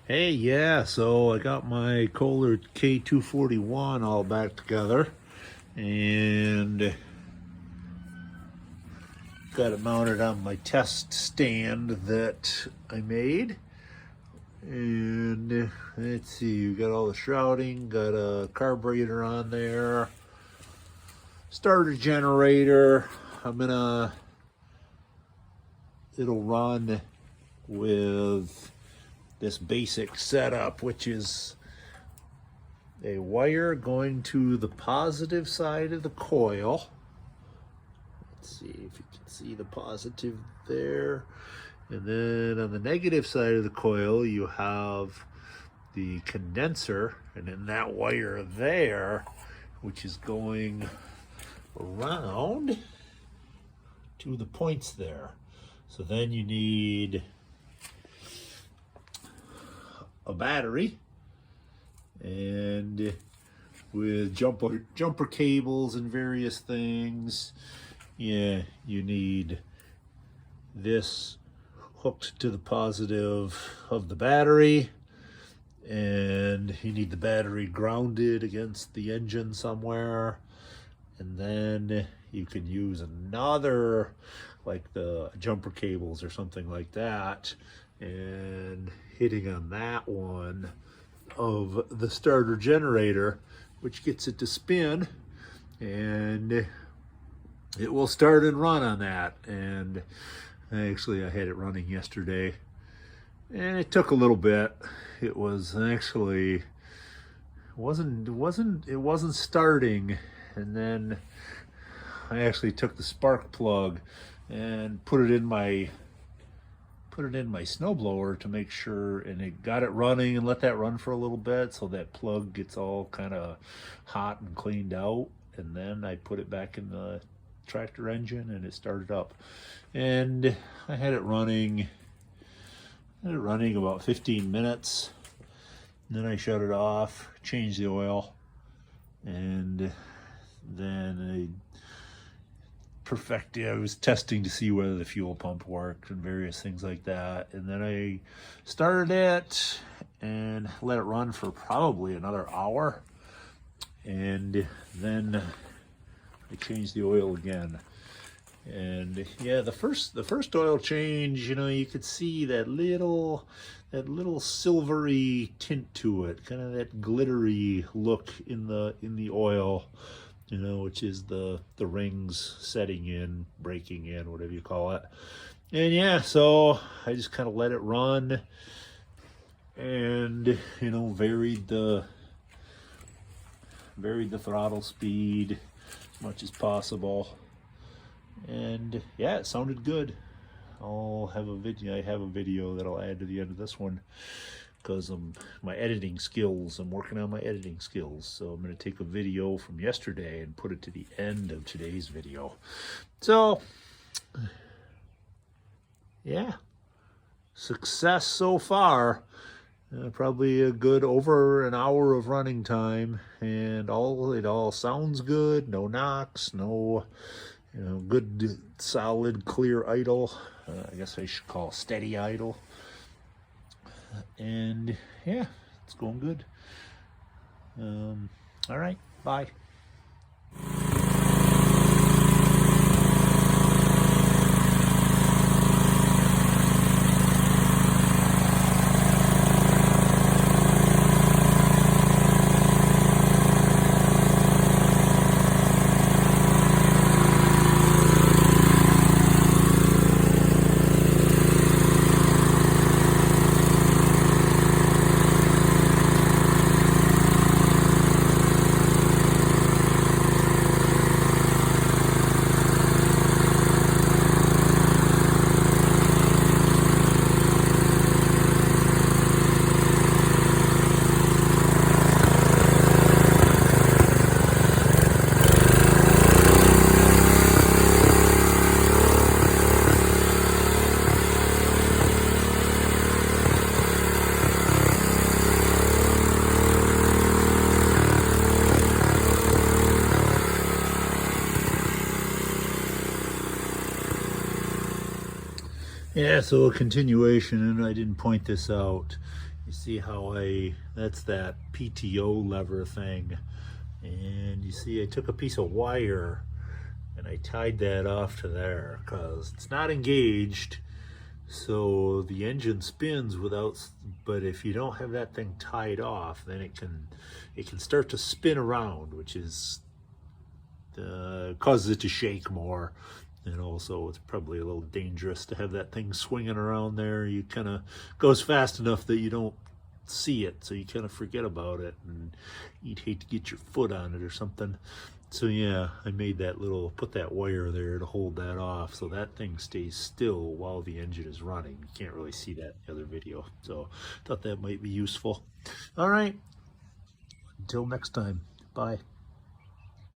Hey, yeah, so I got my Kohler k241 all back together and got it mounted on my test stand that I made. And let's see, we got all the shrouding, got a carburetor on there, starter generator. It'll run with this basic setup, which is a wire going to the positive side of the coil. Let's see if you can see the positive there. And then on the negative side of the coil, you have the condenser, and then that wire there, which is going around to the points there. So then you need a battery, and with jumper cables and various things, yeah, you need this hooked to the positive of the battery, and you need the battery grounded against the engine somewhere. And then you can use another, like the jumper cables or something like that, and hitting on that one of the starter generator, which gets it to spin, and it will start and run on that. And actually I had it running yesterday, and it took a little bit. It was actually it wasn't starting, and then I actually took the spark plug and put it in my snowblower to make sure, and it got it running, and let that run for a little bit so that plug gets all kind of hot and cleaned out. And then I put it back in the tractor engine, and it started up, and I had it running about 15 minutes. And then I shut it off, changed the oil, and then I was testing to see whether the fuel pump worked and various things like that. And then I started it and let it run for probably another hour. And then I changed the oil again. And yeah, the first oil change, you could see that little silvery tint to it, kind of that glittery look in the oil, which is the rings setting in, breaking in, whatever you call it. And yeah, so I just kind of let it run, and varied the throttle speed as much as possible. And yeah, it sounded good. I have a video that I'll add to the end of this one, because my editing skills, I'm working on my editing skills. So I'm going to take a video from yesterday and put it to the end of today's video. So yeah, success so far. Probably a good over an hour of running time, and it all sounds good. No knocks, no good solid clear idle. I guess I should call steady idle. And yeah, it's going good. All right, bye. Yeah, so a continuation, and I didn't point this out, You see how that's that PTO lever thing. And you see I took a piece of wire and I tied that off to there because it's not engaged. So the engine spins without, but if you don't have that thing tied off, then it can start to spin around, which is causes it to shake more. And also it's probably a little dangerous to have that thing swinging around there. You kind of goes fast enough that you don't see it, so you kind of forget about it, and you'd hate to get your foot on it or something. So yeah, I made that little, put that wire there to hold that off so that thing stays still while the engine is running. You can't really see that in the other video, so thought that might be useful. All right, until next time, bye.